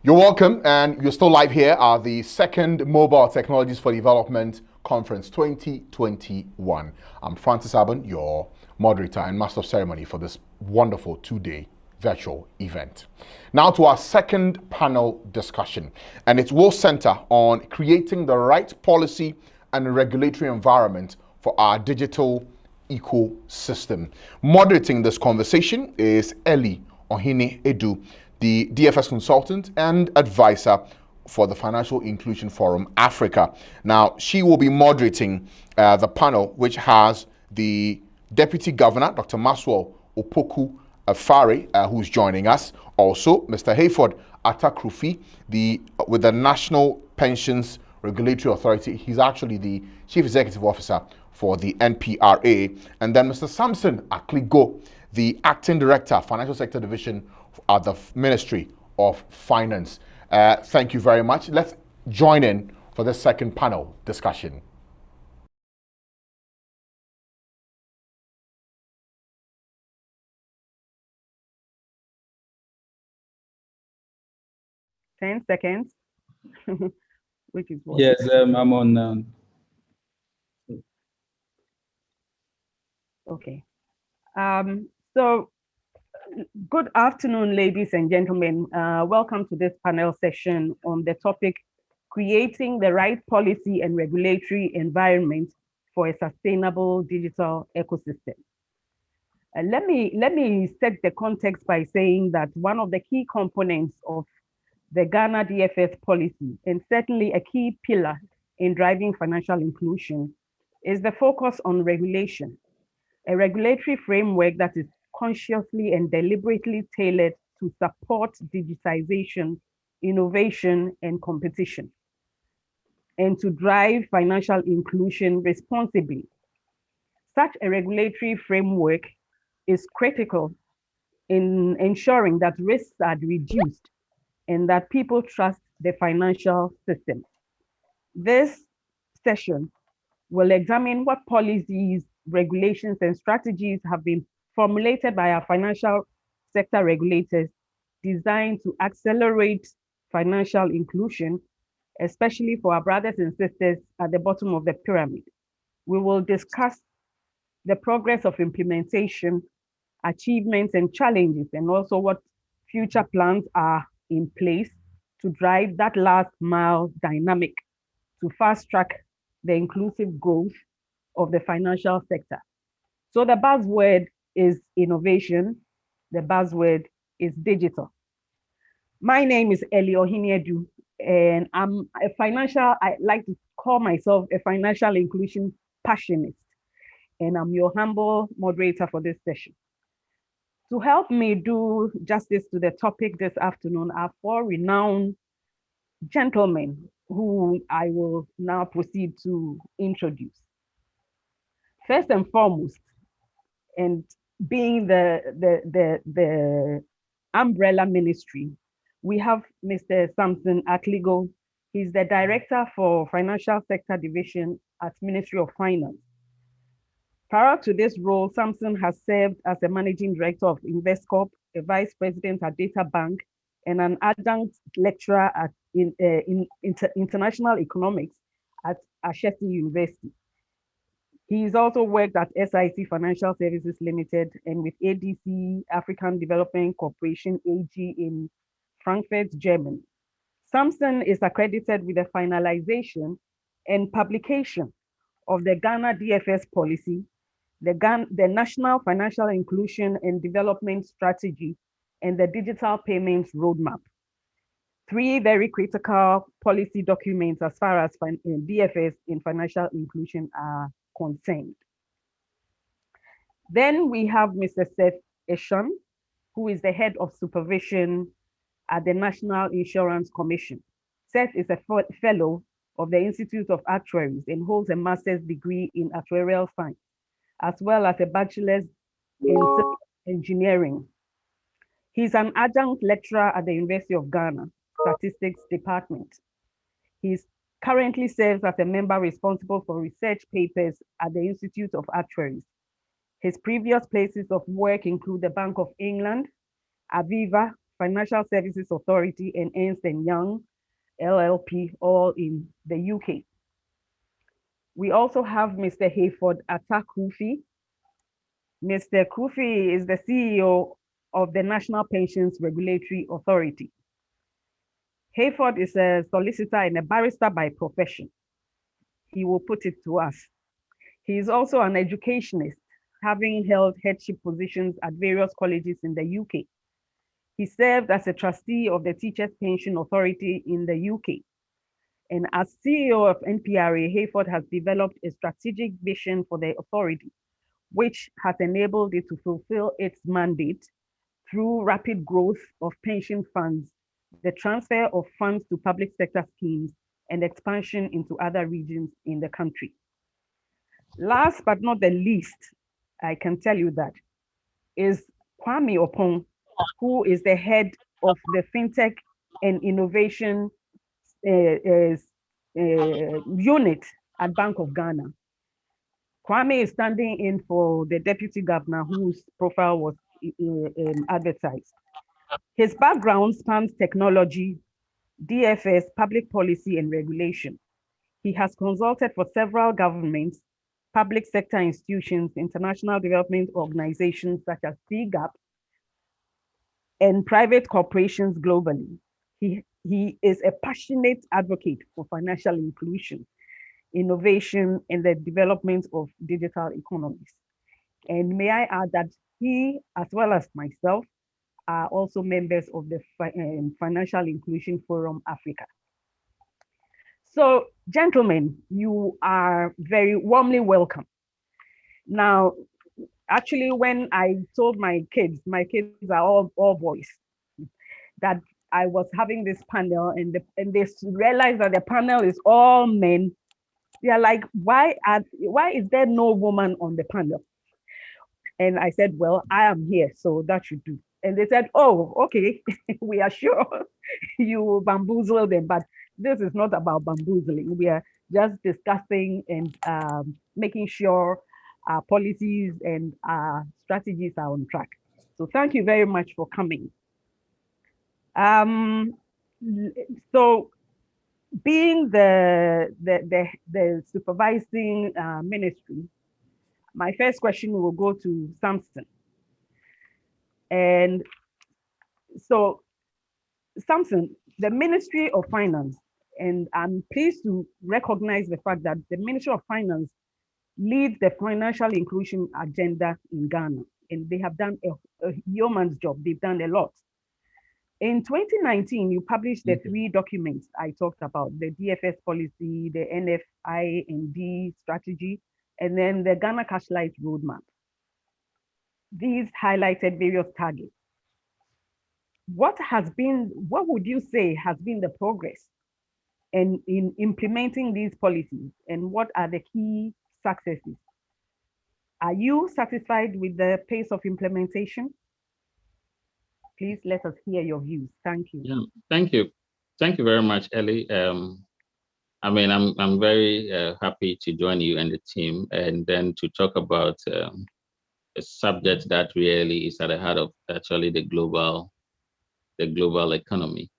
You're welcome, and you're still live here at the second Mobile Technologies for Development Conference 2021. I'm Francis Aben, your moderator and master of ceremony for this wonderful two-day virtual event. Now to our second panel discussion, and it will center on creating the right policy and regulatory environment for our digital ecosystem. Moderating this conversation is Ellie Ohine Edu, the DFS consultant and advisor for the Financial Inclusion Forum Africa. Now, she will be moderating the panel, which has the Deputy Governor, Dr. Maswell Opoku Afari, who's joining us. Also, Mr. Hayford Atakrufi, with the National Pensions Regulatory Authority. He's actually the Chief Executive Officer for the NPRA. And then Mr. Samson Akligo, the Acting Director, Financial Sector Division at the Ministry of Finance. Thank you very much. Let's join in for the second panel discussion. Ten seconds, which is what? Yes, I'm on. Okay. So, good afternoon, ladies and gentlemen. Welcome to this panel session on the topic, creating the right policy and regulatory environment for a sustainable digital ecosystem. Let me set the context by saying that one of the key components of the Ghana DFS policy, and certainly a key pillar in driving financial inclusion, is the focus on regulation, a regulatory framework that is consciously and deliberately tailored to support digitization, innovation, and competition, and to drive financial inclusion responsibly. Such a regulatory framework is critical in ensuring that risks are reduced and that people trust the financial system. This session will examine what policies, regulations, and strategies have been formulated by our financial sector regulators designed to accelerate financial inclusion, especially for our brothers and sisters at the bottom of the pyramid. We will discuss the progress of implementation, achievements, and challenges, and also what future plans are in place to drive that last mile dynamic to fast track the inclusive growth of the financial sector. So the buzzword is innovation, the buzzword is digital. My name is Ellie Ohine Edu, and I like to call myself a financial inclusion passionist, and I'm your humble moderator for this session. To help me do justice to the topic this afternoon are four renowned gentlemen who I will now proceed to introduce. First and foremost, and being the umbrella ministry, we have Mr. Samson Akligo. He's the Director for Financial Sector Division at Ministry of Finance. Prior to this role, Samson has served as a Managing Director of Investcorp, a Vice President at Data Bank, and an adjunct lecturer in international economics at Ashesi University. He's also worked at SIC Financial Services Limited and with ADC, African Development Corporation AG in Frankfurt, Germany. Samson is accredited with the finalization and publication of the Ghana DFS policy, the National Financial Inclusion and Development Strategy, and the Digital Payments Roadmap. Three very critical policy documents as far as DFS in financial inclusion are concerned. Then we have Mr. Seth Eshon, who is the head of supervision at the National Insurance Commission. Seth is a fellow of the Institute of Actuaries and holds a master's degree in actuarial science, as well as a bachelor's in civil engineering. He's an adjunct lecturer at the University of Ghana, Statistics Department. He currently serves as a member responsible for research papers at the Institute of Actuaries. His previous places of work include the Bank of England, Aviva, Financial Services Authority, and Ernst & Young, LLP, all in the UK. We also have Mr. Hayford Atta-Kufi. Mr. Kufi is the CEO of the National Pensions Regulatory Authority. Hayford is a solicitor and a barrister by profession. He will put it to us. He is also an educationist, having held headship positions at various colleges in the UK. He served as a trustee of the Teachers' Pension Authority in the UK. And as CEO of NPRA, Hayford has developed a strategic vision for the authority, which has enabled it to fulfill its mandate through rapid growth of pension funds, the transfer of funds to public sector schemes, and expansion into other regions in the country. Last but not the least, I can tell you that, is Kwame Opon, who is the head of the FinTech and Innovation unit at Bank of Ghana. Kwame is standing in for the Deputy Governor whose profile was advertised. His background spans technology, DFS, public policy, and regulation. He has consulted for several governments, public sector institutions, international development organizations such as CGAP, and private corporations globally. He is a passionate advocate for financial inclusion, innovation, and the development of digital economies. And may I add that he, as well as myself, are also members of the Financial Inclusion Forum Africa. So, gentlemen, you are very warmly welcome. Now, actually, when I told my kids are all boys, that I was having this panel, and they realized that the panel is all men. They are like, why is there no woman on the panel? And I said, well, I am here, so that should do. And they said, oh, okay, we are sure you bamboozle them, but this is not about bamboozling. We are just discussing and making sure our policies and our strategies are on track. So thank you very much for coming. So being the supervising ministry, my first question will go to Samson. And so, Samson, the Ministry of Finance, and I'm pleased to recognize the fact that the Ministry of Finance leads the financial inclusion agenda in Ghana, and they have done a yeoman's job. They've done a lot. In 2019, you published the three documents I talked about, the DFS policy, the NFI&D strategy, and then the Ghana Cashlight Roadmap. These highlighted various targets. What would you say has been the progress in implementing these policies, and what are the key successes? Are you satisfied with the pace of implementation? Please let us hear your views. Thank you. Yeah, thank you. Thank you very much, Ellie. I mean, I'm very happy to join you and the team, and then to talk about a subject that really is at the heart of actually the global economy.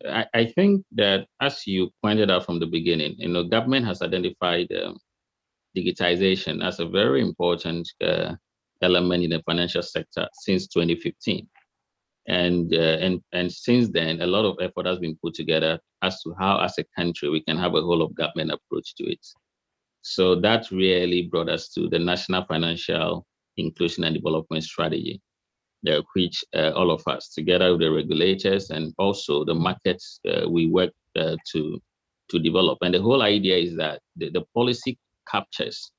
I think that, as you pointed out from the beginning, government has identified digitization as a very important element in the financial sector since 2015. And since then, a lot of effort has been put together as to how, as a country, we can have a whole of government approach to it. So that really brought us to the National Financial Inclusion and Development Strategy, which all of us, together with the regulators and also the markets, we work to develop. And the whole idea is that the policy captures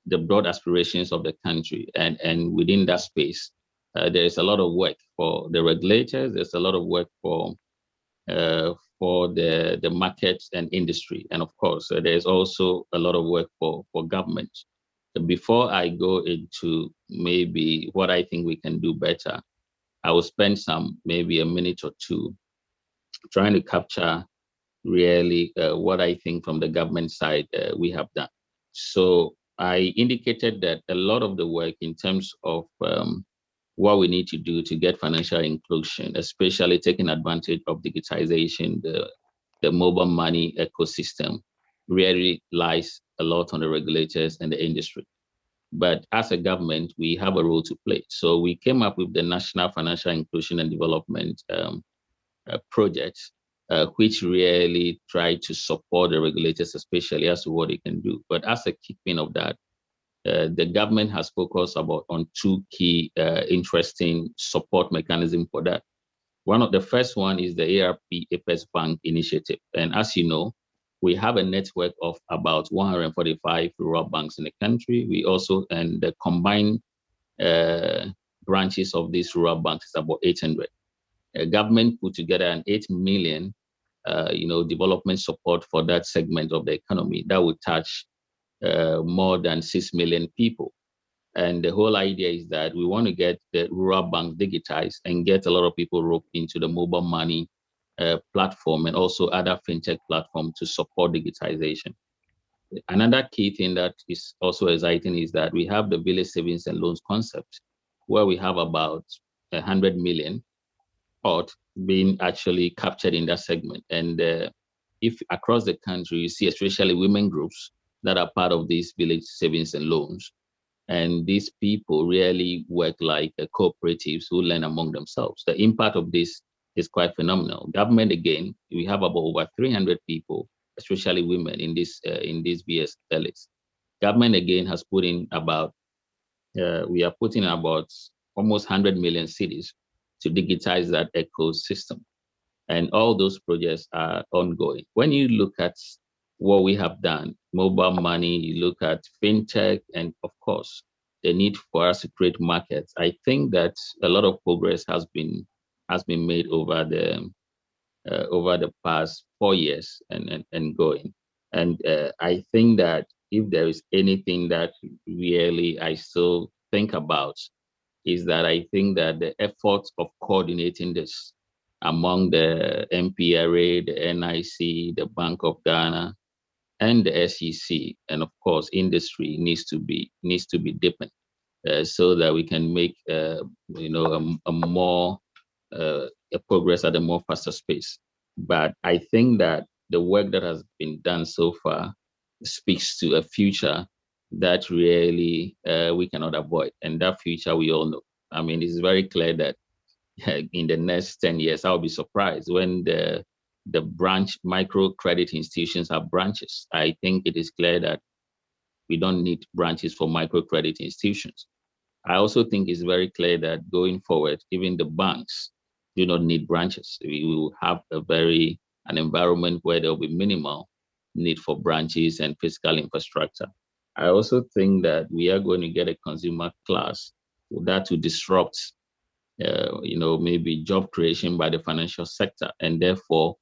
the broad aspirations of the country, and within that space, there is a lot of work for the regulators. There's a lot of work for the markets and industry, and of course, there's also a lot of work for government. Before I go into maybe what I think we can do better, I will spend maybe a minute or two trying to capture really what I think from the government side we have done. So I indicated that a lot of the work in terms of what we need to do to get financial inclusion, especially taking advantage of digitization, the mobile money ecosystem, really lies a lot on the regulators and the industry. But as a government, we have a role to play. So we came up with the National Financial Inclusion and Development project, which really try to support the regulators, especially as to what they can do. But as a keeping of that, the government has focused on two key interesting support mechanisms for that. One of the first one is the ARP Apex Bank initiative. And as you know, we have a network of about 145 rural banks in the country. We also, and the combined branches of these rural banks is about 800. Government put together an 8 million, development support for that segment of the economy that would touch more than 6 million people. And the whole idea is that we want to get the rural bank digitized and get a lot of people roped into the mobile money platform and also other fintech platform to support digitization. Another key thing that is also exciting is that we have the village savings and loans concept, where we have about 100 million odd being actually captured in that segment. And if across the country, you see especially women groups that are part of these village savings and loans, and these people really work like cooperatives who learn among themselves. The impact of this is quite phenomenal. Government, again, we have about over 300 people, especially women in this VSLs. Government, again, has put in about, we are putting about almost 100 million cities to digitize that ecosystem. And all those projects are ongoing. When you look at what we have done, mobile money, you look at fintech, and of course, the need for us to create markets, I think that a lot of progress has been made over the past 4 years and going. And I think that if there is anything that really I still think about, is that I think that the efforts of coordinating this among the MPRA, the NIC, the Bank of Ghana, and the SEC, and of course industry needs to be deepened so that we can make a more a progress at a more faster pace. But I think that the work that has been done so far speaks to a future that really we cannot avoid, and that future we all know. I mean, it's very clear that in the next 10 years, I'll be surprised when the branch microcredit institutions have branches. I think it is clear that we don't need branches for microcredit institutions. I also think it's very clear that going forward, even the banks do not need branches. We will have an environment where there will be minimal need for branches and physical infrastructure. I also think that we are going to get a consumer class that will disrupt maybe job creation by the financial sector. And therefore,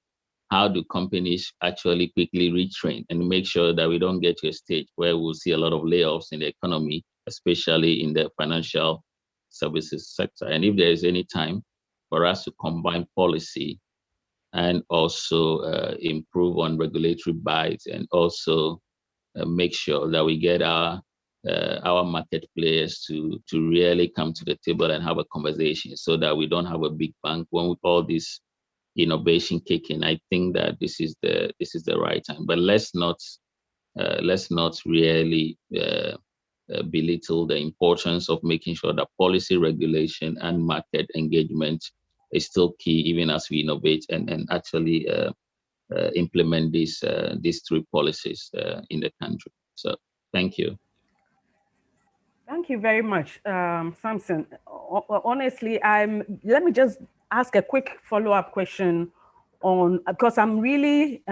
how do companies actually quickly retrain and make sure that we don't get to a stage where we'll see a lot of layoffs in the economy, especially in the financial services sector. And if there is any time for us to combine policy and also improve on regulatory bites and also make sure that we get our market players to really come to the table and have a conversation so that we don't have a big bang when with all this innovation kicking. I think that this is the right time. But let's not really belittle the importance of making sure that policy regulation and market engagement is still key, even as we innovate and actually implement these three policies in the country. So thank you. Thank you very much, Samson. Honestly, let me just ask a quick follow-up question because I'm really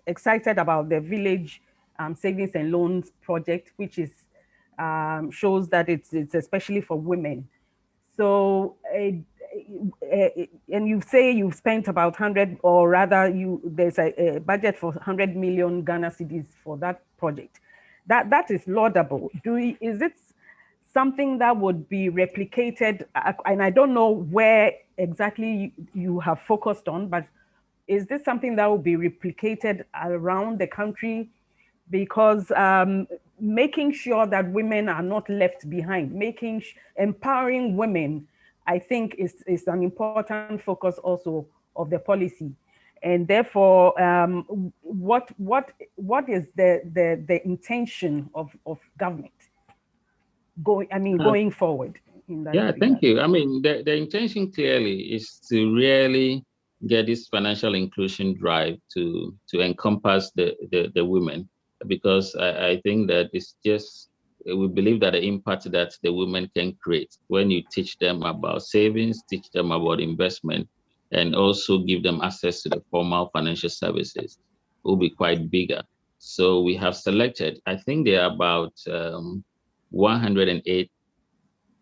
excited about the village savings and loans project, which is shows that it's especially for women. So, and you say you've spent about 100, or rather, there's a budget for 100 million Ghana cedis for that project. That is laudable. Is it something that would be replicated? And I don't know where exactly you have focused on, but is this something that will be replicated around the country? Because making sure that women are not left behind, empowering women I think is an important focus also of the policy. And therefore, what is the intention of government going forward in that Yeah, regard? thank you. I mean, the intention clearly is to really get this financial inclusion drive to encompass the women, because I think that it's just, we believe that the impact that the women can create when you teach them about savings, teach them about investment, and also give them access to the formal financial services will be quite bigger. So we have selected, I think there are about 108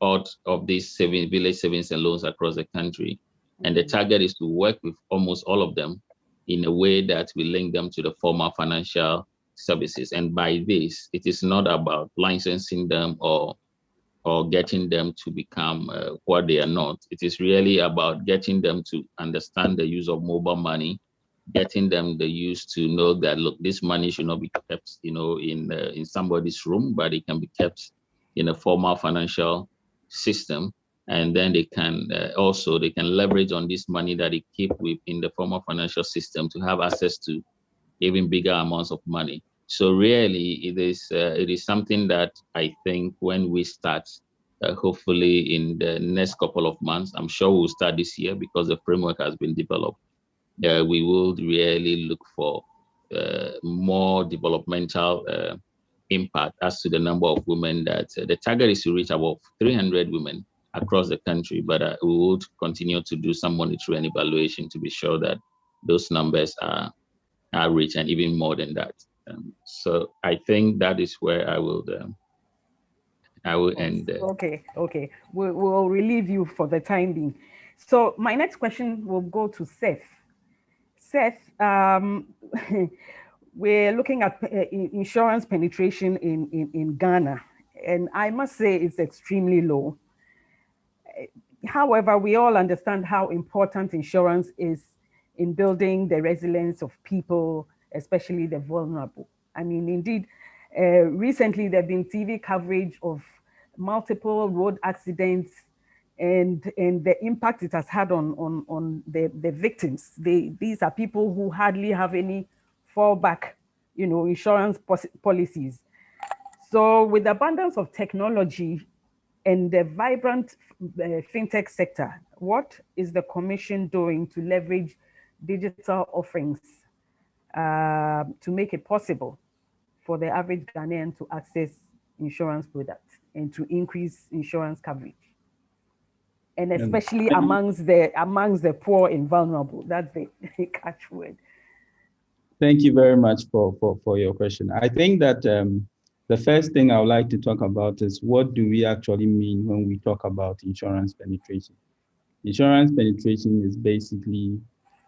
out of these village savings and loans across the country. And the target is to work with almost all of them in a way that we link them to the formal financial services. And by this, it is not about licensing them or getting them to become what they are not. It is really about getting them to understand the use of mobile money, getting them the use to know that, look, this money should not be kept, in somebody's room, but it can be kept in a formal financial system. And then they can they can leverage on this money that they keep in the formal financial system to have access to even bigger amounts of money. So really, it is something that I think when we start, hopefully in the next couple of months, I'm sure we'll start this year because the framework has been developed. We will really look for more developmental impact as to the number of women that the target is to reach about 300 women across the country, but we would continue to do some monitoring and evaluation to be sure that those numbers are reached and even more than that. So I think that is where I will end there. Okay. We'll relieve you for the time being. So my next question will go to Seth. Seth, we're looking at insurance penetration in Ghana, and I must say it's extremely low. However, we all understand how important insurance is in building the resilience of people, especially the vulnerable. I mean, indeed, recently there have been TV coverage of multiple road accidents and the impact it has had on the victims. These are people who hardly have any fallback, insurance policies. So with the abundance of technology and the vibrant fintech sector, what is the Commission doing to leverage digital offerings to make it possible for the average Ghanaian to access insurance products and to increase insurance coverage? And especially amongst the poor and vulnerable. That's the catchword. Thank you very much for your question. I think that the first thing I would like to talk about is what do we actually mean when we talk about insurance penetration? Insurance penetration is basically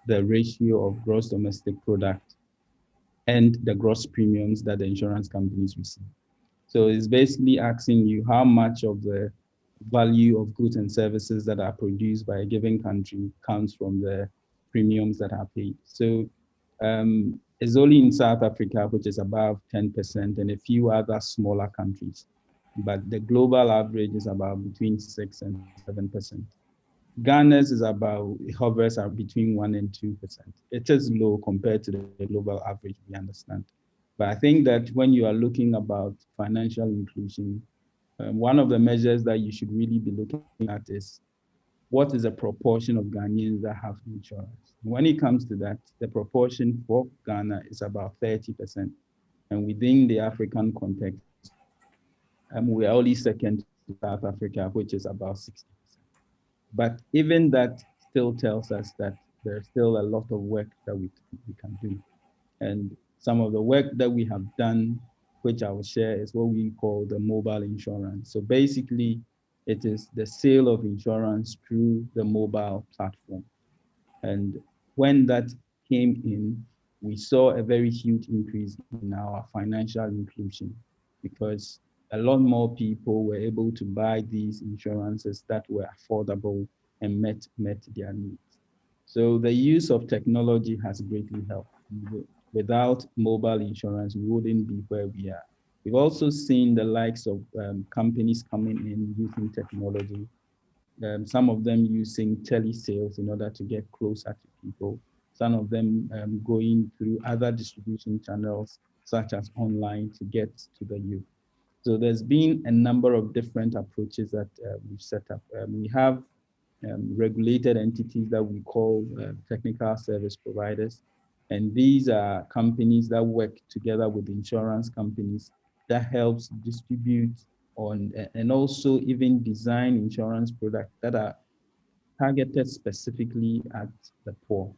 the ratio of gross domestic product and the gross premiums that the insurance companies receive. So it's basically asking you how much of the value of goods and services that are produced by a given country comes from the premiums that are paid. So it's only in South Africa, which is above 10%, and a few other smaller countries. But the global average is about between 6 and 7%. Ghana's is it hovers between 1 and 2%. It is low compared to the global average, we understand. But I think that when you are looking about financial inclusion, one of the measures that you should really be looking at is what is the proportion of Ghanaians that have insurance? When it comes to that, the proportion for Ghana is about 30%. And within the African context, we are only second to South Africa, which is about 60%. But even that still tells us that there's still a lot of work that we can do. And some of the work that we have done, which I will share, is what we call the mobile insurance. So basically, it is the sale of insurance through the mobile platform. And when that came in, we saw a very huge increase in our financial inclusion because a lot more people were able to buy these insurances that were affordable and met their needs. So the use of technology has greatly helped. Without mobile insurance, we wouldn't be where we are. We've also seen the likes of companies coming in using technology some of them using telesales in order to get closer to people, some of them going through other distribution channels, such as online, to get to the youth. So there's been a number of different approaches that we've set up. We have regulated entities that we call technical service providers. And these are companies that work together with insurance companies that helps distribute on and also even design insurance products that are targeted specifically at the poor.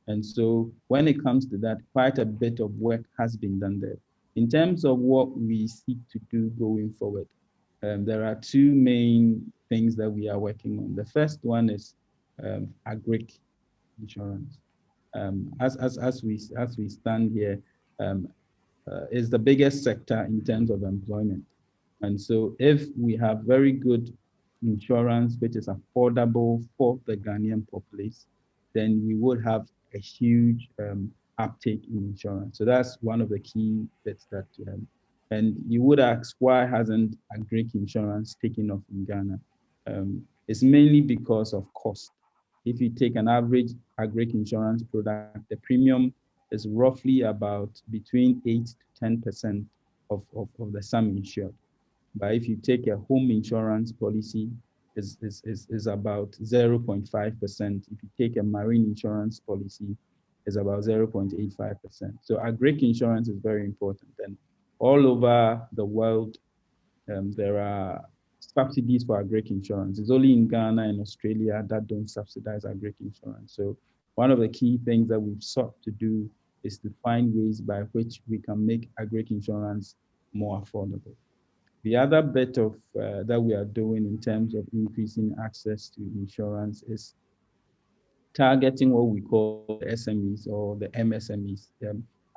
And so when it comes to that, quite a bit of work has been done there. In terms of what we seek to do going forward, there are two main things that we are working on. The first one is agric insurance. As we stand here, is the biggest sector in terms of employment. And so if we have very good insurance, which is affordable for the Ghanaian populace, then we would have a huge uptake in insurance. So that's one of the key bits that, and you would ask, why hasn't agric insurance taken off in Ghana? It's mainly because of cost. If you take an average agric insurance product, the premium is roughly about between 8 to 10% of the sum insured. But if you take a home insurance policy, is about 0.5%. If you take a marine insurance policy, is about 0.85%. So agric insurance is very important. And all over the world, there are subsidies for agric insurance. It's only in Ghana and Australia that don't subsidize agric insurance. So one of the key things that we've sought to do is to find ways by which we can make agric insurance more affordable. The other bit of that we are doing in terms of increasing access to insurance is targeting what we call the SMEs or the MSMEs,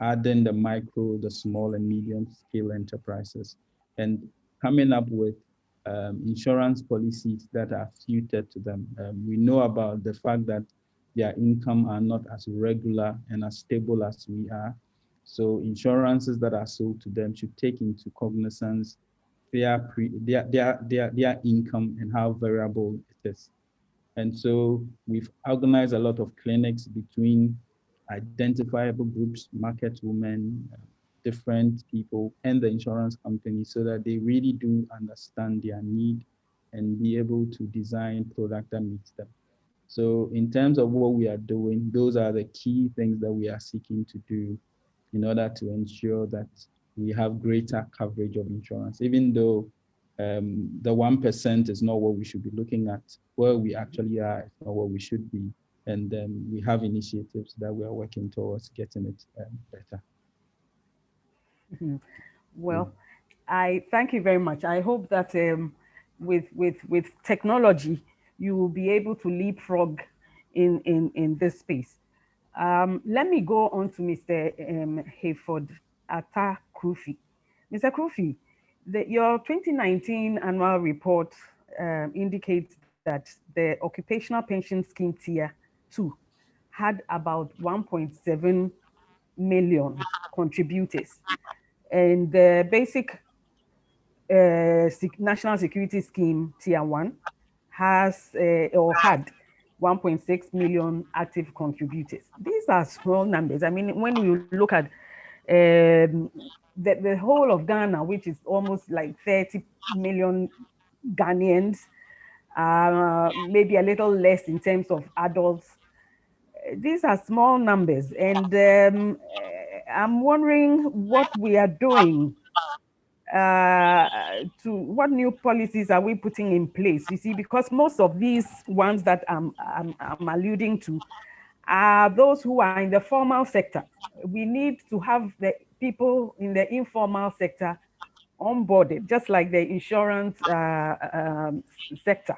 adding the micro, the small and medium scale enterprises, and coming up with insurance policies that are suited to them. We know about the fact that their income are not as regular and as stable as we are. So insurances that are sold to them should take into cognizance their income and how variable it is. And so we've organized a lot of clinics between identifiable groups, market women, different people, and the insurance company, so that they really do understand their need and be able to design product that meets them. So in terms of what we are doing, those are the key things that we are seeking to do in order to ensure that we have greater coverage of insurance, even though the 1% is not what we should be looking at. Where we actually are is not what we should be. And we have initiatives that we are working towards getting it better. Well, I thank you very much. I hope that with technology, you will be able to leapfrog in this space. Let me go on to Mr. Hayford Atta Krufi. Mr. Krufi, your 2019 annual report indicates that the Occupational Pension Scheme Tier 2 had about 1.7 million contributors. And the basic National Security Scheme Tier 1 has or had 1.6 million active contributors. These are small numbers. I mean, when you look at the whole of Ghana, which is almost like 30 million Ghanaians, maybe a little less in terms of adults. These are small numbers. And I'm wondering what we are doing to what new policies are we putting in place? You see, because most of these ones that I'm alluding to are those who are in the formal sector. We need to have the people in the informal sector onboarded, just like the insurance sector.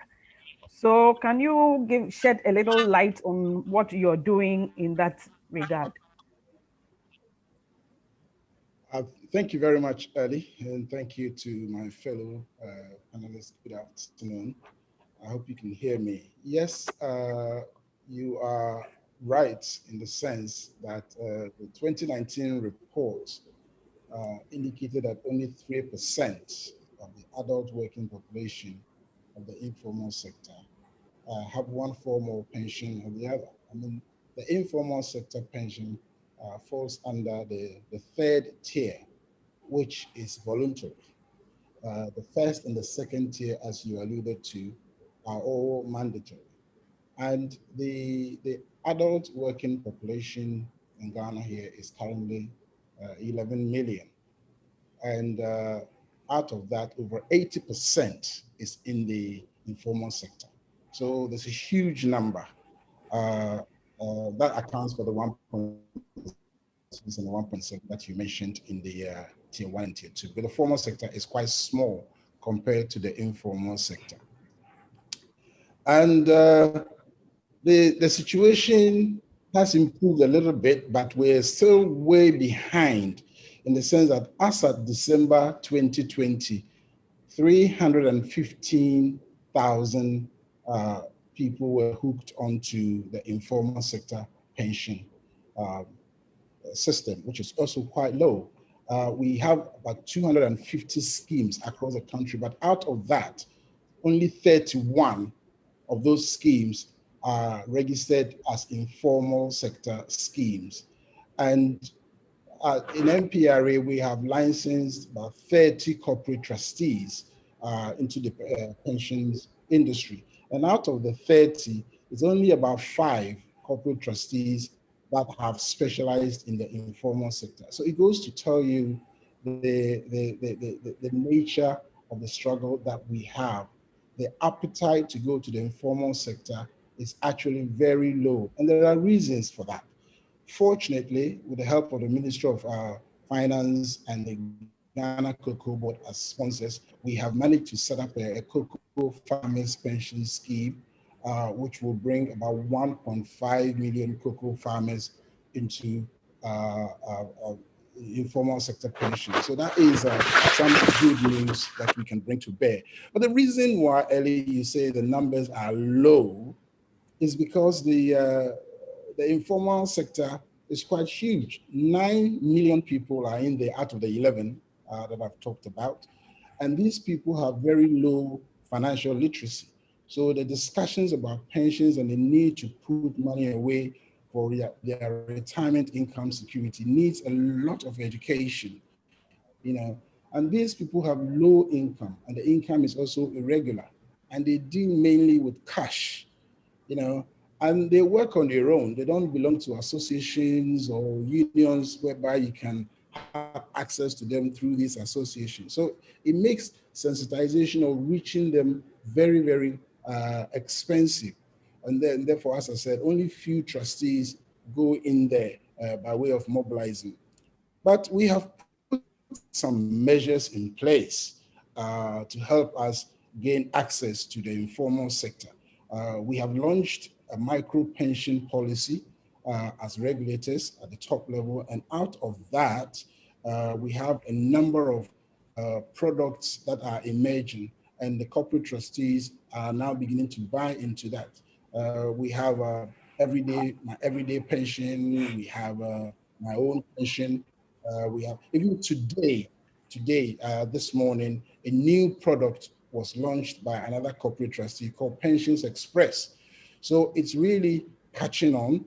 So can you shed a little light on what you're doing in that regard? Thank you very much, Ellie, and thank you to my fellow panelists. Good afternoon. I hope you can hear me. Yes, you are right in the sense that the 2019 report indicated that only 3% of the adult working population of the informal sector have one form of pension or the other. I mean, the informal sector pension falls under the third tier, which is voluntary. The first and the second tier, as you alluded to, are all mandatory. And the adult working population in Ghana here is currently 11 million. And out of that, over 80% is in the informal sector. So there's a huge number that accounts for the 1.6 and the 1.7 that you mentioned in the tier 1 and tier 2. But the formal sector is quite small compared to the informal sector. And the situation has improved a little bit, but we're still way behind in the sense that as at December 2020, 315,000 people were hooked onto the informal sector pension system, which is also quite low. We have about 250 schemes across the country, but out of that, only 31 of those schemes are registered as informal sector schemes. And in MPRA, we have licensed about 30 corporate trustees into the pensions industry. And out of the 30, it's only about 5 corporate trustees that have specialized in the informal sector. So it goes to tell you the nature of the struggle that we have. The appetite to go to the informal sector is actually very low. And there are reasons for that. Fortunately, with the help of the Ministry of Finance and the Ghana Cocoa Board as sponsors, we have managed to set up a cocoa farmers pension scheme, which will bring about 1.5 million cocoa farmers into informal sector pension. So that is some good news that we can bring to bear. But the reason why, Ellie, you say the numbers are low is because the informal sector is quite huge. 9 million people are in there out of the 11 that I've talked about. And these people have very low financial literacy. So the discussions about pensions and the need to put money away for their retirement income security needs a lot of education, you know. And these people have low income, and the income is also irregular. And they deal mainly with cash, you know, and they work on their own. They don't belong to associations or unions whereby you can have access to them through these associations. So it makes sensitization of reaching them very, very expensive. And then therefore, as I said, only few trustees go in there by way of mobilizing. But we have put some measures in place to help us gain access to the informal sector. We have launched a micro pension policy as regulators at the top level. And out of that, we have a number of products that are emerging, and the corporate trustees are now beginning to buy into that. We have my everyday pension, we have my own pension, we have, even today, this morning, a new product was launched by another corporate trustee called Pensions Express. So it's really catching on.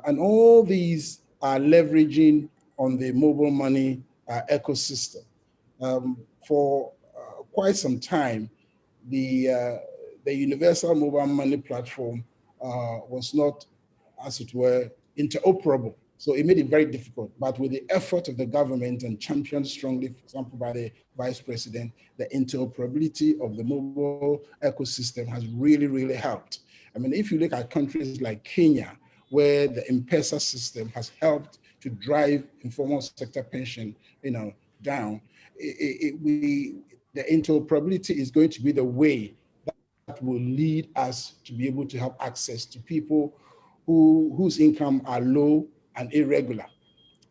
And all these are leveraging on the mobile money ecosystem. For quite some time, the universal mobile money platform was not, as it were, interoperable. So it made it very difficult. But with the effort of the government and championed strongly, for example, by the Vice President, the interoperability of the mobile ecosystem has really, really helped. I mean, if you look at countries like Kenya, where the M-Pesa system has helped to drive informal sector pension, you know, down, the interoperability is going to be the way that will lead us to be able to have access to people whose income are low and irregular.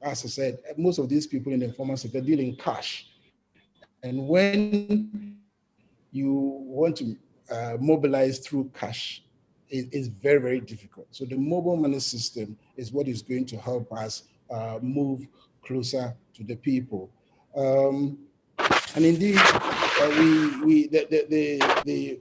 As I said, most of these people in the informal sector deal in cash. And when you want to mobilize through cash, it is very, very difficult. So the mobile money system is what is going to help us move closer to the people. And indeed, the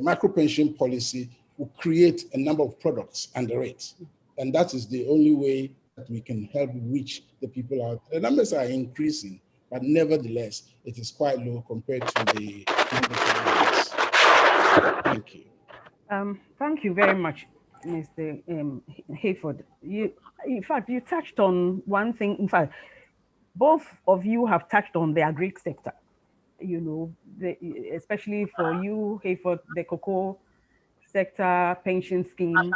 macro pension policy will create a number of products under it. And that is the only way that we can help reach the people out. The numbers are increasing, but nevertheless, it is quite low compared to the numbers. Thank you. Thank you very much, Mr. Hayford. In fact, you touched on one thing. In fact, both of you have touched on the agri sector. You know, especially for you, Hayford, the cocoa sector pension scheme,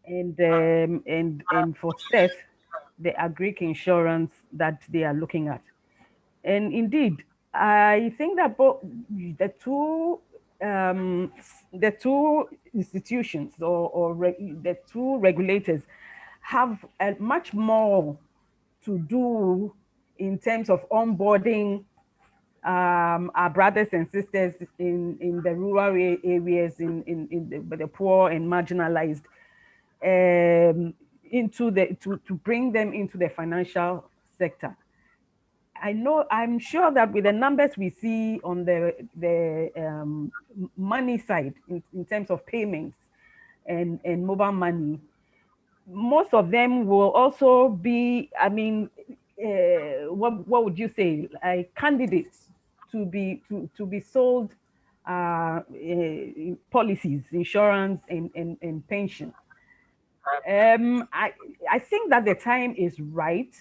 and for Seth, the agri insurance that they are looking at. And indeed, I think that both the two institutions the two regulators have much more to do in terms of onboarding our brothers and sisters in the rural areas, in the poor and marginalized, to bring them into the financial sector. I'm sure that with the numbers we see on the money side in terms of payments and mobile money, most of them will also be, I mean, what would you say, like candidates to be sold policies, insurance, and pension. I think that the time is right.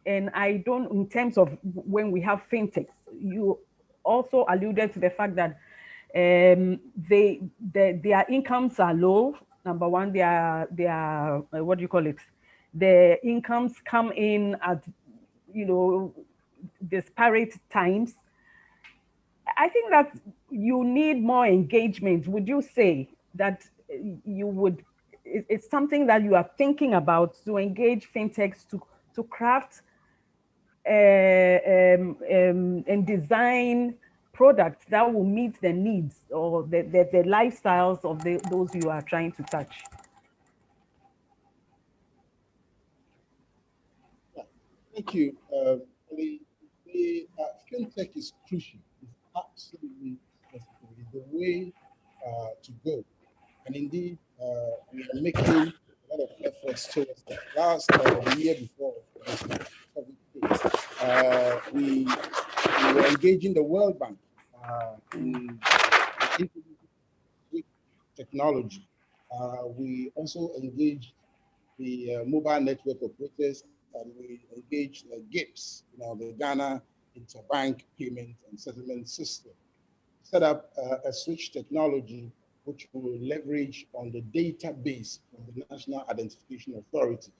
And I don't, in terms of when we have fintechs, you also alluded to the fact that their incomes are low. Number one, their what do you call it? The incomes come in at, you know, disparate times. I think that you need more engagement. Would you say that you would? It's something that you are thinking about, to engage fintechs to craft and design products that will meet the needs or the lifestyles of those you are trying to touch. Thank you. The fintech is crucial. It's absolutely necessary. The way to go. And indeed, we are making a lot of efforts towards that. Last the year before COVID, we were engaging the World Bank in technology. We also engaged the mobile network operators, and we engaged the GIPS, the Ghana Interbank Payment and Settlement System. Set up a switch technology which will leverage on the database of the National Identification Authority.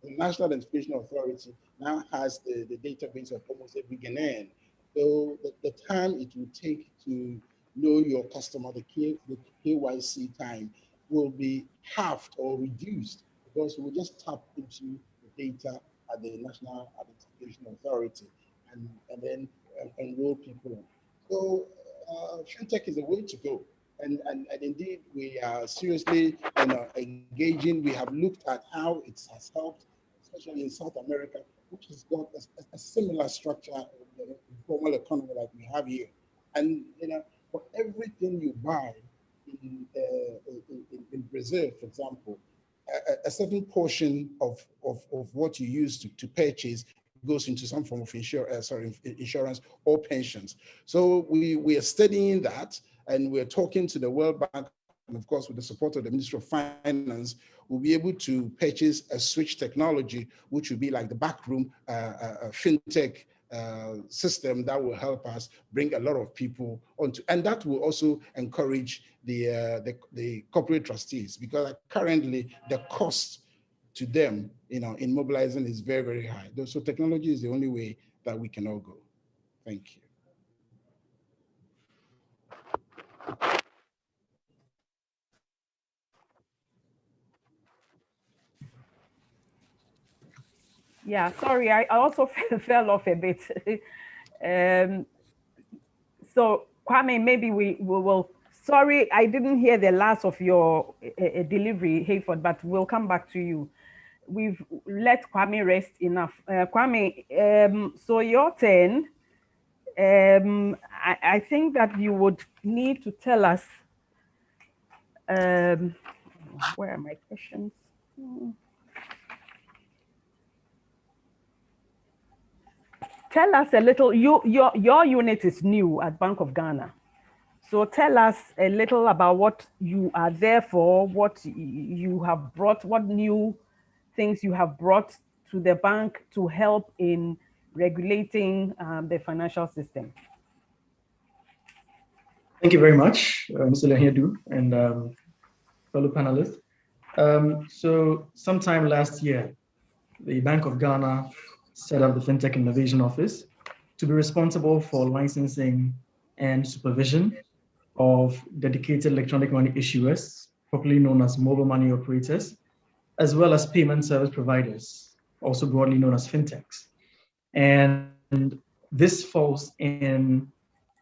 The National Identification Authority now has the database of almost every Ghanaian. So the time it will take to know your customer, the KYC time, will be halved or reduced, because we'll just tap into the data at the National Identification Authority and then enroll people in. So fintech is the way to go. And indeed, we are seriously engaging. We have looked at how it has helped, especially in South America, which has got a similar structure of the informal economy like we have here. And for everything you buy in Brazil, for example, a certain portion of what you use to purchase goes into some form of insurance or pensions. So we are studying that, and we're talking to the World Bank, and of course, with the support of the Ministry of Finance, we'll be able to purchase a switch technology, which will be like the backroom fintech system that will help us bring a lot of people onto, and that will also encourage the corporate trustees, because currently the cost to them, in mobilizing is very, very high. So technology is the only way that we can all go. Thank you. Yeah, sorry, I also fell off a bit. So Kwame, maybe we will, sorry, I didn't hear the last of your delivery, Hayford, but we'll come back to you. We've let Kwame rest enough. Kwame, so your turn. I think that you would need to tell us Where are my questions? Tell us a little, your unit is new at Bank of Ghana. So tell us a little about what you are there for, what you have brought, what new things you have brought to the bank to help in regulating the financial system. Thank you very much, Mr. Lehedu and fellow panelists. So sometime last year, the Bank of Ghana set up the FinTech Innovation Office to be responsible for licensing and supervision of dedicated electronic money issuers, popularly known as mobile money operators, as well as payment service providers, also broadly known as fintechs. And this falls in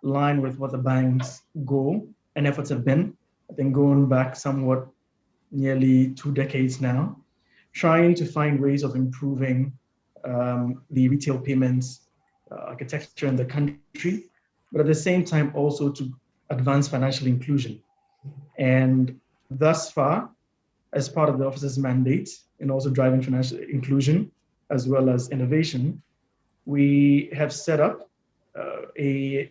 line with what the bank's goal and efforts have been, I think going back somewhat nearly 2 decades now, trying to find ways of improving the retail payments architecture in the country, but at the same time also to advance financial inclusion. And thus far, as part of the office's mandate in also driving financial inclusion as well as innovation, we have set up a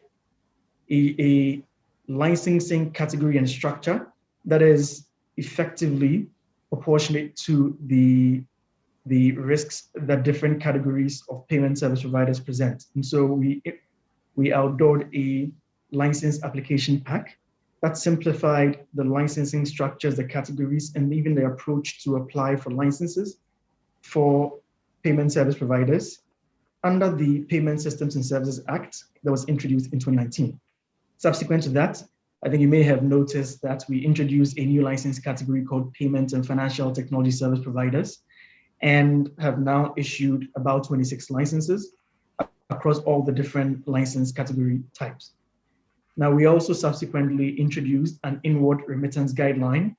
licensing category and structure that is effectively proportionate to the risks that different categories of payment service providers present. And so we outdoored a license application pack that simplified the licensing structures, the categories, and even the approach to apply for licenses for payment service providers under the Payment Systems and Services Act that was introduced in 2019. Subsequent to that, I think you may have noticed that we introduced a new license category called Payment and Financial Technology Service Providers, and have now issued about 26 licenses across all the different license category types. Now, we also subsequently introduced an inward remittance guideline,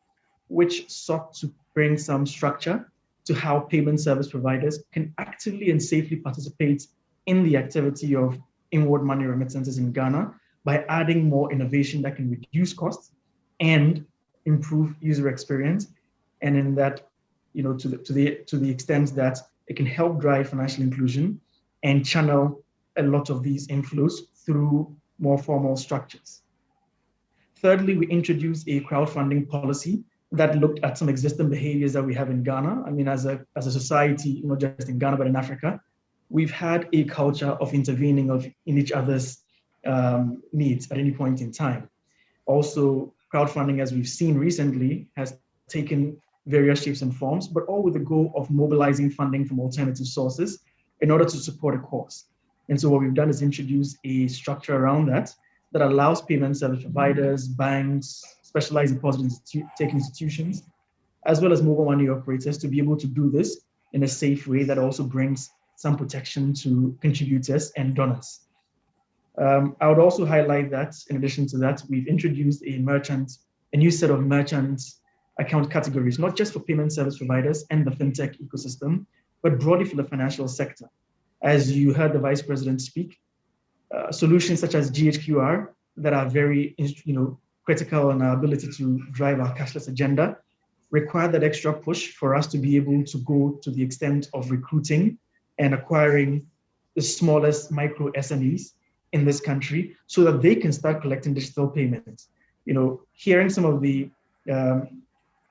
which sought to bring some structure to how payment service providers can actively and safely participate in the activity of inward money remittances in Ghana by adding more innovation that can reduce costs and improve user experience. And in that, to the extent that it can help drive financial inclusion and channel a lot of these inflows through more formal structures. Thirdly, we introduced a crowdfunding policy that looked at some existing behaviors that we have in Ghana. I mean, as a society, not just in Ghana, but in Africa, we've had a culture of intervening in each other's needs at any point in time. Also, crowdfunding, as we've seen recently, has taken various shapes and forms, but all with the goal of mobilizing funding from alternative sources in order to support a cause. And so what we've done is introduce a structure around that allows payment service providers, banks, specialized deposit-taking institutions, as well as mobile money operators to be able to do this in a safe way that also brings some protection to contributors and donors. I would also highlight that in addition to that, we've introduced a new set of merchant account categories, not just for payment service providers and the fintech ecosystem, but broadly for the financial sector. As you heard the Vice President speak, solutions such as GHQR that are very critical in our ability to drive our cashless agenda require that extra push for us to be able to go to the extent of recruiting and acquiring the smallest micro SMEs in this country so that they can start collecting digital payments. Hearing some of the other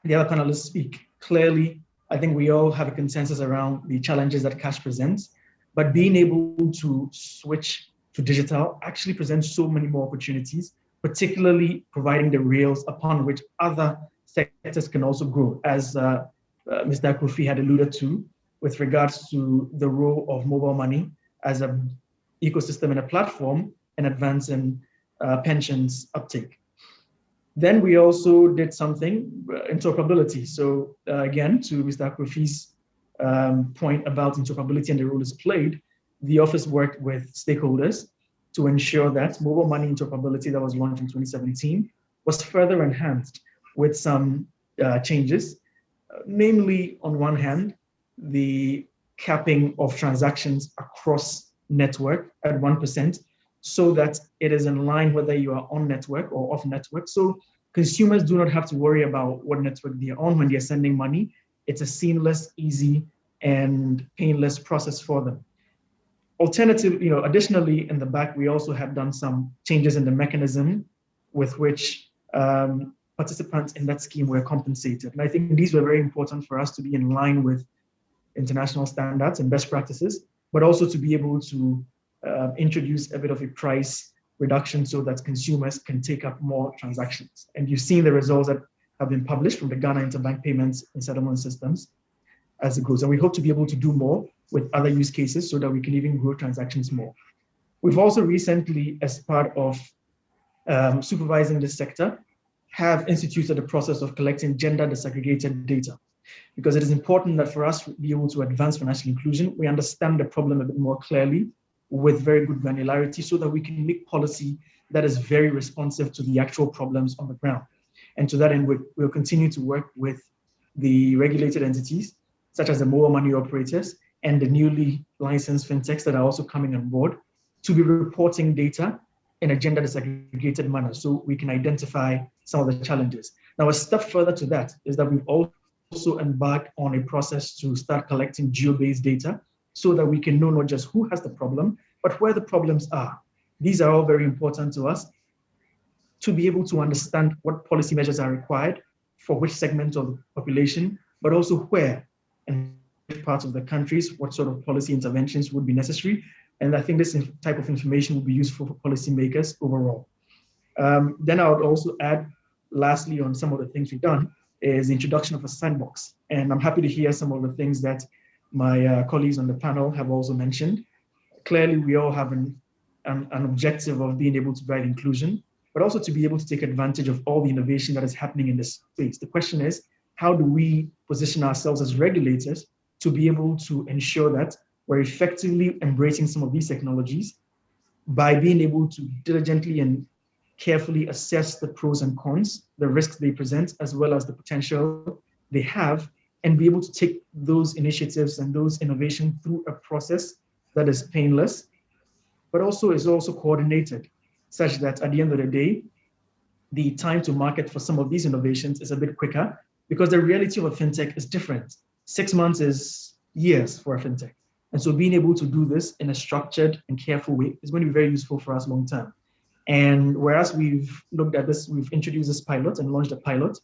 panelists speak, clearly, I think we all have a consensus around the challenges that cash presents, but being able to switch to digital actually presents so many more opportunities, particularly providing the rails upon which other sectors can also grow, as Mr. Kofi had alluded to, with regards to the role of mobile money as an ecosystem and a platform and advancing pensions uptake. Then we also did something, interoperability. So again, to Mr. Kofi's point about interoperability and the role it's played, the office worked with stakeholders to ensure that mobile money interoperability that was launched in 2017 was further enhanced with some changes, namely, on one hand, the capping of transactions across network at 1%, so that it is in line whether you are on network or off network. So consumers do not have to worry about what network they're on when they're sending money. It's a seamless, easy, and painless process for them. Additionally, in the back, we also have done some changes in the mechanism with which participants in that scheme were compensated. And I think these were very important for us to be in line with international standards and best practices, but also to be able to introduce a bit of a price reduction so that consumers can take up more transactions. And you've seen the results that have been published from the Ghana Interbank Payments and Settlement Systems as it goes. And we hope to be able to do more with other use cases so that we can even grow transactions more. We've also recently, as part of supervising this sector, have instituted a process of collecting gender disaggregated data, because it is important that for us to be able to advance financial inclusion, we understand the problem a bit more clearly with very good granularity so that we can make policy that is very responsive to the actual problems on the ground. And to that end, we'll continue to work with the regulated entities, such as the mobile money operators and the newly licensed fintechs that are also coming on board, to be reporting data in a gender disaggregated manner so we can identify some of the challenges. Now, a step further to that is that we've also embarked on a process to start collecting geo-based data so that we can know not just who has the problem, but where the problems are. These are all very important to us to be able to understand what policy measures are required for which segment of the population, but also where and which parts of the countries, what sort of policy interventions would be necessary. And I think this type of information will be useful for policymakers overall. Then I would also add, lastly, on some of the things we've done, is the introduction of a sandbox. And I'm happy to hear some of the things that my colleagues on the panel have also mentioned. Clearly, we all have an objective of being able to drive inclusion, but also to be able to take advantage of all the innovation that is happening in this space. The question is, how do we position ourselves as regulators to be able to ensure that we're effectively embracing some of these technologies by being able to diligently and carefully assess the pros and cons, the risks they present, as well as the potential they have, and be able to take those initiatives and those innovations through a process that is painless, but also is also coordinated, such that at the end of the day, the time to market for some of these innovations is a bit quicker, because the reality of a fintech is different. 6 months is years for a fintech. And so being able to do this in a structured and careful way is going to be very useful for us long term. And whereas we've looked at this, we've introduced this pilot and launched a pilot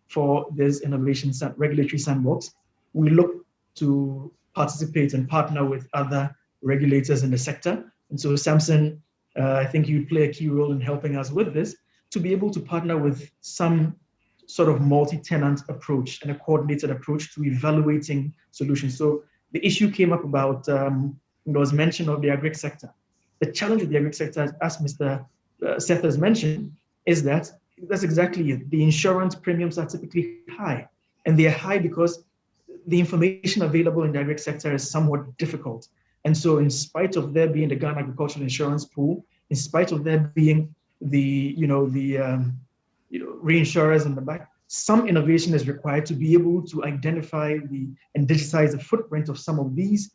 for this innovation regulatory sandbox, we look to participate and partner with other regulators in the sector. And so Samson, I think you'd play a key role in helping us with this, to be able to partner with some sort of multi-tenant approach and a coordinated approach to evaluating solutions. So the issue came up about, there was mention of the agri sector. The challenge with the agri sector, as Mr. Seth has mentioned, is that that's exactly it. The insurance premiums are typically high, and they're high because the information available in the agri sector is somewhat difficult. And so in spite of there being the Ghana Agricultural Insurance Pool, in spite of there being the reinsurers in the back, some innovation is required to be able to identify and digitize the footprint of some of these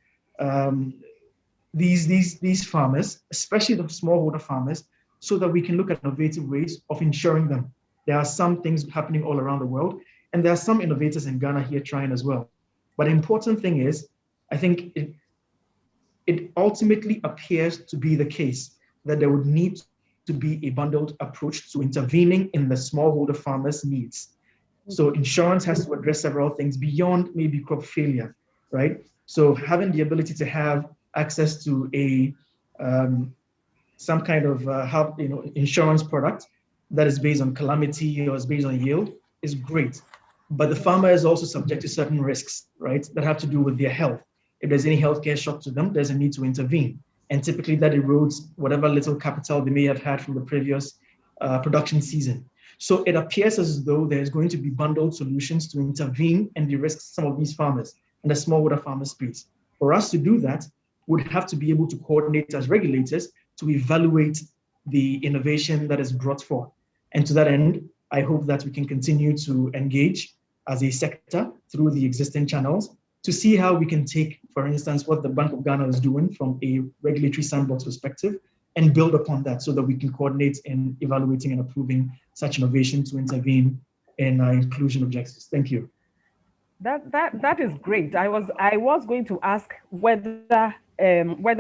farmers, especially the smallholder farmers, so that we can look at innovative ways of insuring them. There are some things happening all around the world, and there are some innovators in Ghana here trying as well. But the important thing is, I think it ultimately appears to be the case that there would need to be a bundled approach to intervening in the smallholder farmers' needs. So insurance has to address several things beyond maybe crop failure, right? So having the ability to have access to a some kind of insurance product that is based on calamity or is based on yield is great. But the farmer is also subject to certain risks, right, that have to do with their health. If there's any healthcare shock to them, there's a need to intervene. And typically that erodes whatever little capital they may have had from the previous production season. So it appears as though there's going to be bundled solutions to intervene and de-risk some of these farmers in the smallholder farmer space. For us to do that, we'd have to be able to coordinate as regulators to evaluate the innovation that is brought forth. And to that end, I hope that we can continue to engage as a sector through the existing channels to see how we can take, for instance, what the Bank of Ghana is doing from a regulatory sandbox perspective and build upon that so that we can coordinate in evaluating and approving such innovation to intervene in inclusion objectives. Thank you. That is great. I was going to ask whether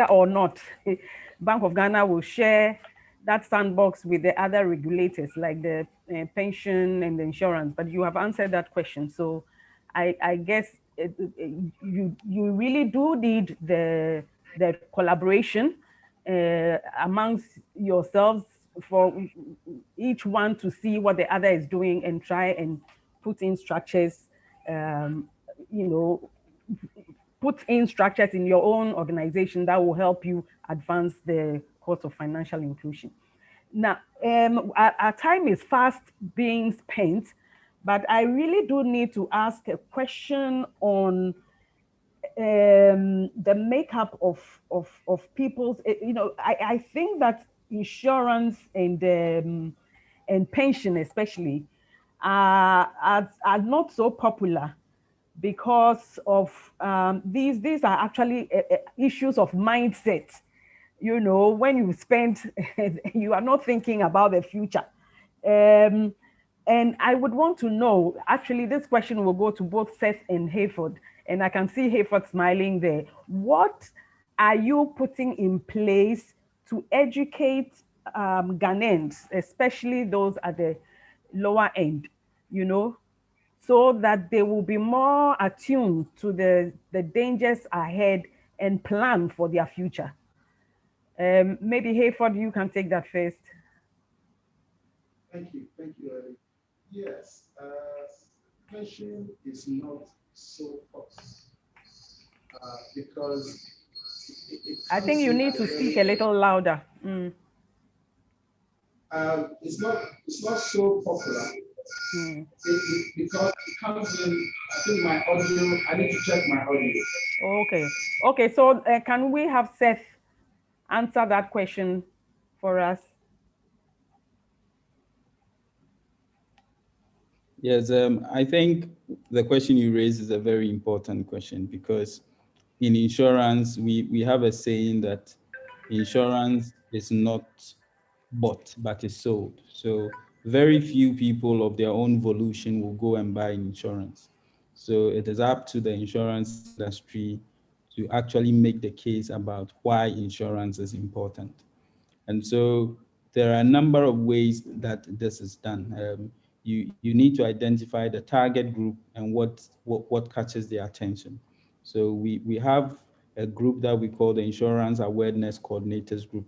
or not Bank of Ghana will share that sandbox with the other regulators like the pension and the insurance, but you have answered that question. So I guess you really do need the collaboration amongst yourselves for each one to see what the other is doing and try and put in structures, put in structures in your own organization that will help you advance the cause of financial inclusion. Now, our time is fast being spent, but I really do need to ask a question on the makeup of people's, I think that insurance and pension especially are not so popular because of these are actually issues of mindset. When you spend, you are not thinking about the future. And I would want to know, actually, this question will go to both Seth and Hayford, and I can see Hayford smiling there. What are you putting in place to educate Ghanaians, especially those at the lower end, so that they will be more attuned to the dangers ahead and plan for their future? Maybe Hayford, you can take that first. Thank you, Ellie. Yes, pension is not so fast because I think you need to speak a little louder. It's not so popular because it comes in. I think my audio. I need to check my audio. Okay. So can we have Seth answer that question for us? Yes, I think the question you raise is a very important question because in insurance, we have a saying that insurance is not bought, but is sold. So very few people of their own volition will go and buy insurance. So it is up to the insurance industry to actually make the case about why insurance is important. And so there are a number of ways that this is done. You need to identify the target group and what catches their attention. So we have a group that we call the Insurance Awareness Coordinators Group.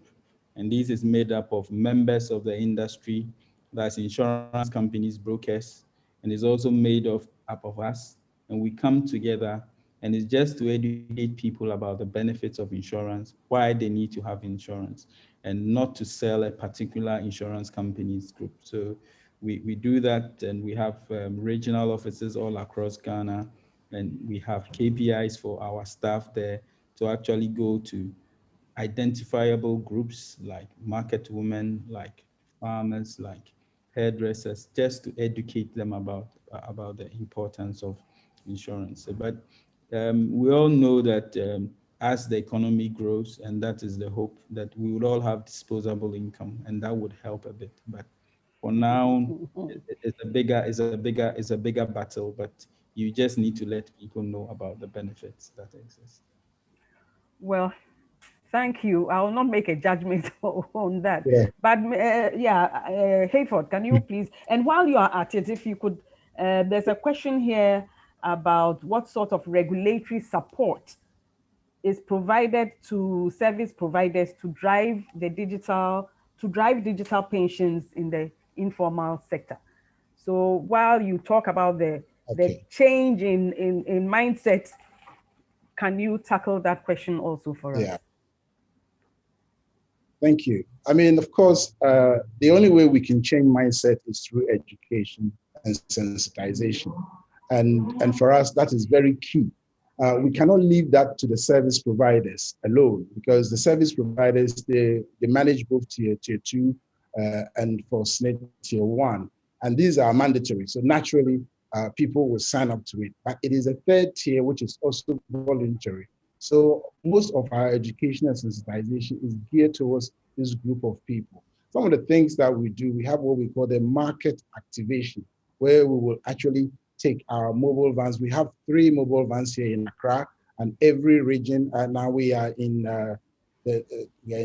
And this is made up of members of the industry, that's insurance companies, brokers, and is also made up of us. And we come together, and it's just to educate people about the benefits of insurance, why they need to have insurance, and not to sell a particular insurance company's group. So we do that, and we have regional offices all across Ghana, and we have KPIs for our staff there to actually go to identifiable groups like market women, like farmers, like hairdressers, just to educate them about the importance of insurance. But we all know that as the economy grows, and that is the hope, that we would all have disposable income, and that would help a bit. But for now, it's a bigger battle. But you just need to let people know about the benefits that exist. Well, thank you. I will not make a judgment on that. Yeah. But Hayford, can you please? And while you are at it, if you could, there's a question here about what sort of regulatory support is provided to service providers to drive digital pensions in the informal sector. So while you talk about the change in mindset, can you tackle that question also for us? Yeah. Thank you. I mean, of course, the only way we can change mindset is through education and sensitization. And for us, that is very key. We cannot leave that to the service providers alone, because the service providers, they manage both tier 2 and for SNIT tier 1. And these are mandatory. So naturally, people will sign up to it. But it is a third tier, which is also voluntary. So most of our education and sensitization is geared towards this group of people. Some of the things that we do, we have what we call the market activation, where we will actually take our mobile vans. We have 3 mobile vans here in Accra, and every region. Now we are in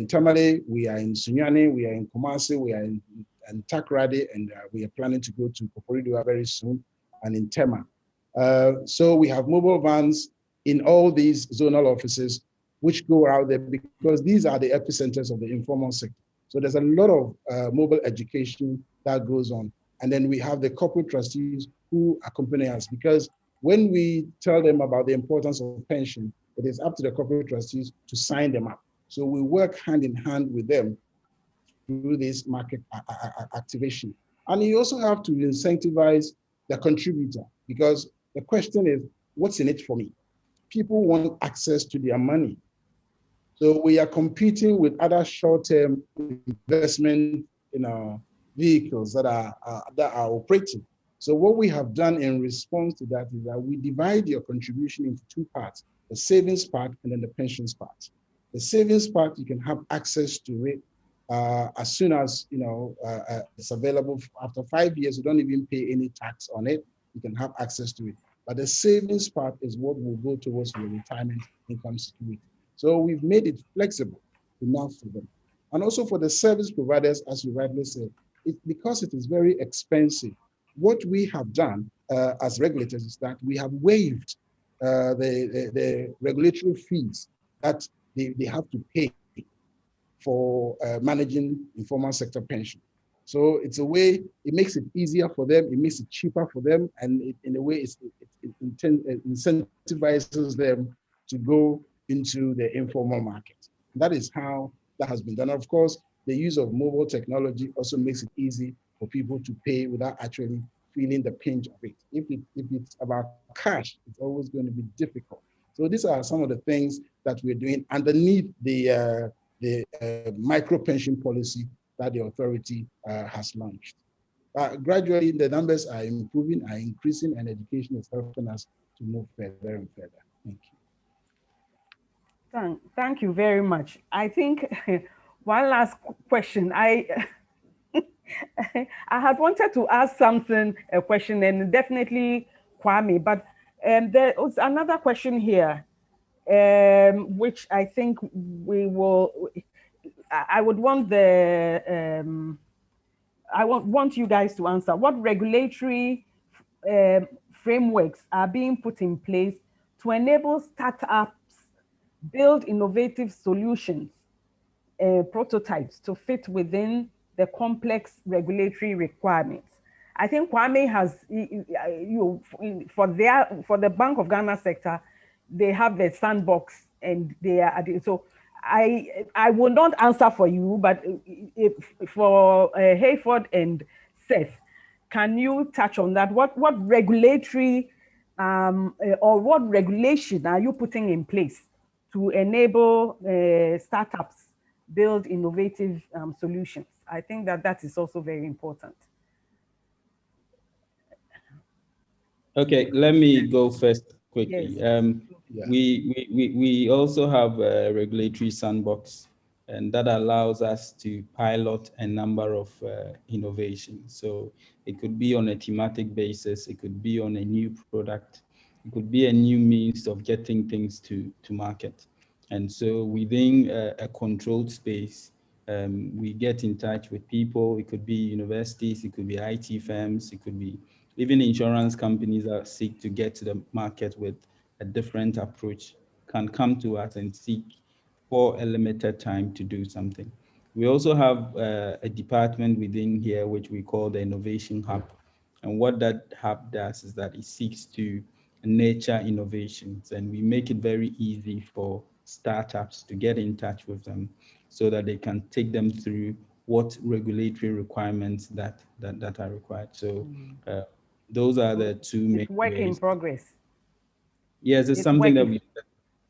Tamale, we are in Sunyani, we are in Kumasi, we are in Takoradi, and we are planning to go to Koforidua very soon, and in Tema. So we have mobile vans in all these zonal offices, which go out there because these are the epicenters of the informal sector. So there's a lot of mobile education that goes on. And then we have the corporate trustees who accompany us, because when we tell them about the importance of pension, it is up to the corporate trustees to sign them up. So we work hand in hand with them through this market activation. And you also have to incentivize the contributor, because the question is, what's in it for me? People want access to their money. So we are competing with other short-term investment vehicles that are operating. So what we have done in response to that is that we divide your contribution into 2 parts, the savings part and then the pensions part. The savings part, you can have access to it as soon as it's available. After 5 years, you don't even pay any tax on it. You can have access to it. But the savings part is what will go towards your retirement income security. So we've made it flexible enough for them. And also for the service providers, as you rightly said, because it is very expensive, what we have done as regulators is that we have waived the regulatory fees that they have to pay for managing informal sector pension. So it's a way, it makes it easier for them, it makes it cheaper for them, and in a way it incentivizes them to go into the informal market. That is how that has been done. Of course, the use of mobile technology also makes it easy for people to pay without actually feeling the pinch of it. If it's about cash, it's always going to be difficult. So these are some of the things that we're doing underneath the micro pension policy that the authority has launched. Gradually, the numbers are improving, are increasing, and education is helping us to move further and further. Thank you. Thank you very much. I think one last question. I had wanted to ask a question, and definitely Kwame, but there was another question here, which I think I would want want you guys to answer. What regulatory frameworks are being put in place to enable startups build innovative solutions, prototypes to fit within the complex regulatory requirements? I think Kwame has, for the Bank of Ghana sector, they have the sandbox, and they are, so I will not answer for you, but if for Hayford and Seth, can you touch on that? What regulatory or what regulation are you putting in place to enable startups build innovative solutions? I think that is also very important. Okay, let me go first quickly. Yes. We also have a regulatory sandbox, and that allows us to pilot a number of innovations. So it could be on a thematic basis, it could be on a new product, it could be a new means of getting things to market. And so within a controlled space, we get in touch with people. It could be universities, it could be IT firms, it could be even insurance companies that seek to get to the market with a different approach can come to us and seek for a limited time to do something. We also have a department within here which we call the Innovation Hub. And what that hub does is that it seeks to nurture innovations, and we make it very easy for startups to get in touch with them so that they can take them through what regulatory requirements that are required. So those are the two main work ways. in progress. Yes, it's something that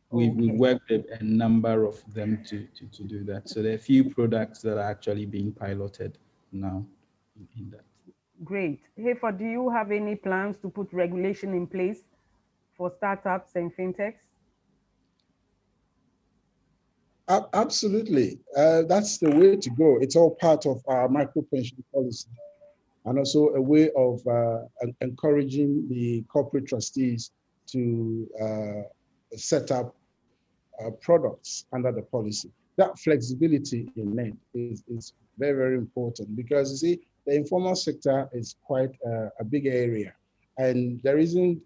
we worked with a number of them to do that. So there are a few products that are actually being piloted now in that. Great. Hayford, do you have any plans to put regulation in place for startups and fintechs? Absolutely. That's the way to go. It's all part of our micro pension policy, and also a way of encouraging the corporate trustees to set up products under the policy. That flexibility in it is very, very important, because you see, the informal sector is quite a big area, and there isn't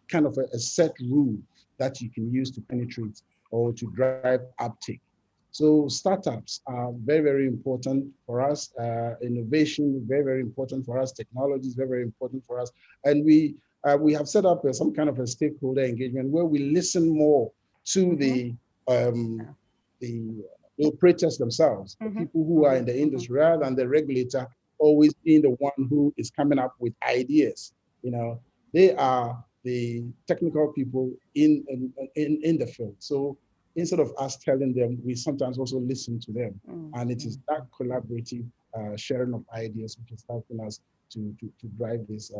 kind of a set rule that you can use to penetrate or to drive uptake. So startups are very, very important for us. Innovation is very, very important for us. Technology is very, very important for us. And we have set up some kind of a stakeholder engagement where we listen more to the operators themselves, the people who are in the industry, rather than the regulator always being the one who is coming up with ideas. You know, they are the technical people in the field. So instead of us telling them, we sometimes also listen to them. And it is that collaborative sharing of ideas which is helping us to drive this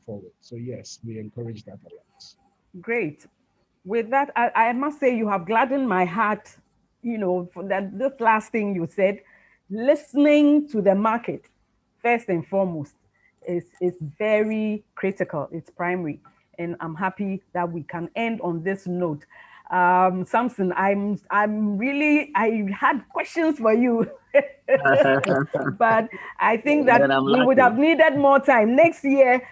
forward. So yes, we encourage that a lot. Great. With that, I must say you have gladdened my heart, you know, for that this last thing you said, listening to the market, first and foremost, is very critical. It's primary. And I'm happy that we can end on this note. Samson, I had questions for you, but I think that we would have needed more time. Next year,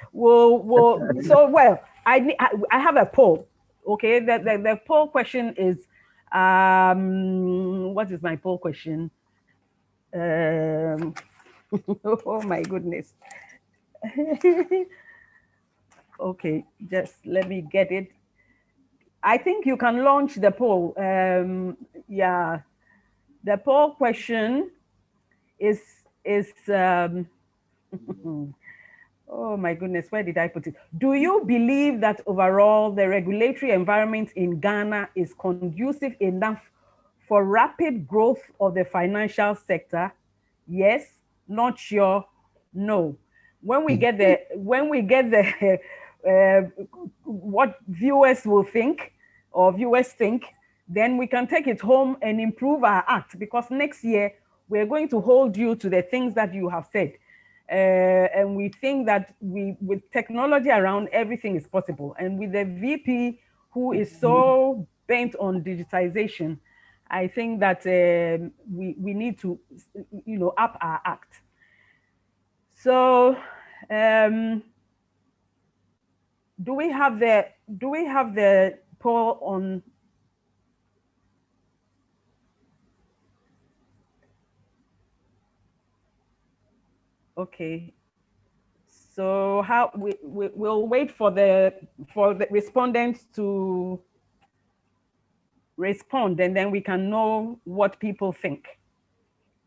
I have a poll. Okay, the poll question is, what is my poll question? Oh my goodness. Okay, just let me get it. I think you can launch the poll. Yeah, the poll question is oh my goodness, where did I put it? Do you believe that overall the regulatory environment in Ghana is conducive enough for rapid growth of the financial sector? Yes, not sure, no. When we get the what viewers will think or viewers think, then we can take it home and improve our act, because next year we're going to hold you to the things that you have said. And we think that with technology around, everything is possible. And with the VP who is so bent on digitization, I think that we need to, you know, up our act. So, do we have the poll on? Okay. So how we'll wait for the respondents to respond, and then we can know what people think,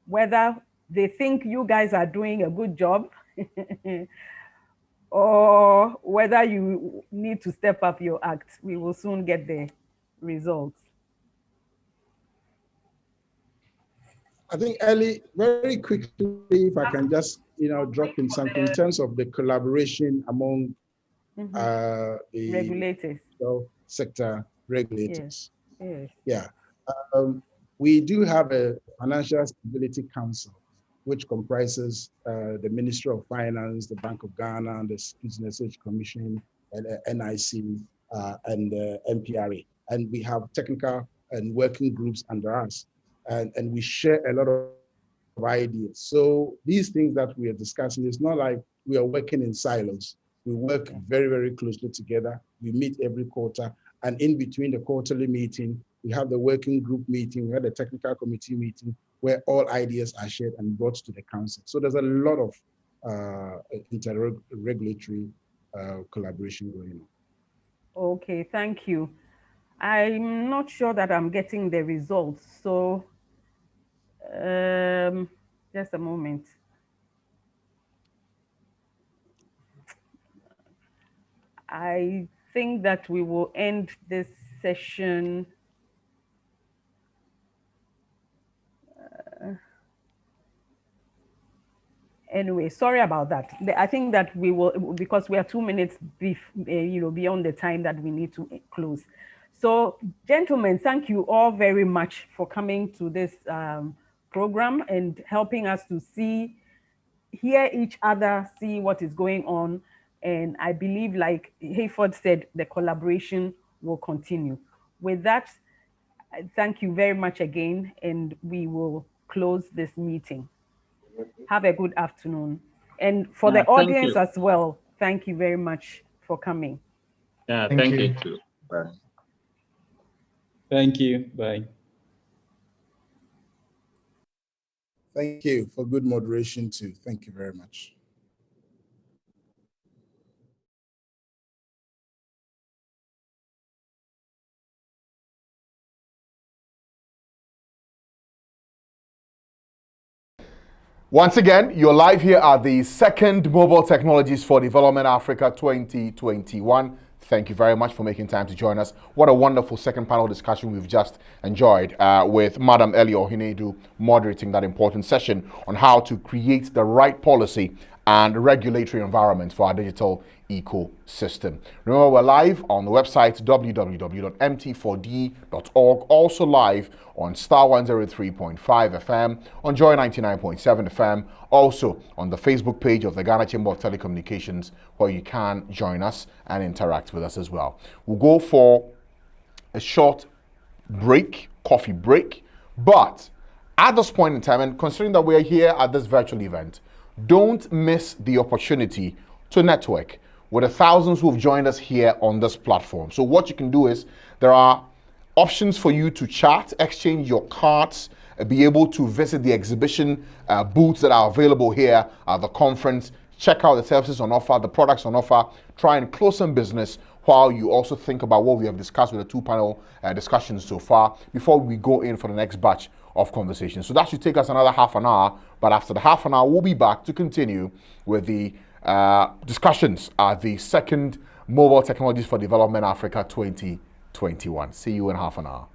whether they think you guys are doing a good job or whether you need to step up your act. We will soon get the results. I think, Ellie, very quickly, if I can just, you know, drop in something in terms of the collaboration among the regulators, sector regulators. Yes. Yeah. We do have a Financial Stability Council, which comprises the Ministry of Finance, the Bank of Ghana, the Business Age Commission, and NIC, and MPRA. And we have technical and working groups under us. And we share a lot of ideas. So these things that we are discussing, it's not like we are working in silos. We work very, very closely together. We meet every quarter. And in between the quarterly meeting, we have the working group meeting, we have the technical committee meeting, where all ideas are shared and brought to the council. So there's a lot of inter-regulatory collaboration going on. Okay, thank you. I'm not sure that I'm getting the results. So just a moment. I think that we will end this session. Anyway, sorry about that. I think that we will, because we are 2 minutes beyond the time that we need to close. So, gentlemen, thank you all very much for coming to this program and helping us to hear each other, see what is going on. And I believe, like Hayford said, the collaboration will continue. With that, thank you very much again, and we will close this meeting. Have a good afternoon. And for the audience as well, thank you very much for coming. Yeah, thank you too. Bye. Thank you. Bye. Thank you for good moderation too. Thank you very much. Once again, you're live here at the second Mobile Technologies for Development Africa 2021. Thank you very much for making time to join us. What a wonderful second panel discussion we've just enjoyed with Madam Ellie Ohinedu moderating that important session on how to create the right policy and regulatory environment for our digital ecosystem. Remember, we're live on the website www.mt4d.org, also live on Star 103.5 FM, on Joy 99.7 FM, also on the Facebook page of the Ghana Chamber of Telecommunications, where you can join us and interact with us as well. We'll go for a short break, coffee break, but at this point in time, and considering that we're here at this virtual event, don't miss the opportunity to network with the thousands who've joined us here on this platform. So what you can do is there are options for you to chat, exchange your cards, be able to visit the exhibition booths that are available here at the conference, check out the services on offer, the products on offer, try and close some business while you also think about what we have discussed with the two panel discussions so far before we go in for the next batch of conversations. So that should take us another half an hour, but after the half an hour, we'll be back to continue with the discussions at the second Mobile Technologies for Development Africa 2021. See you in half an hour.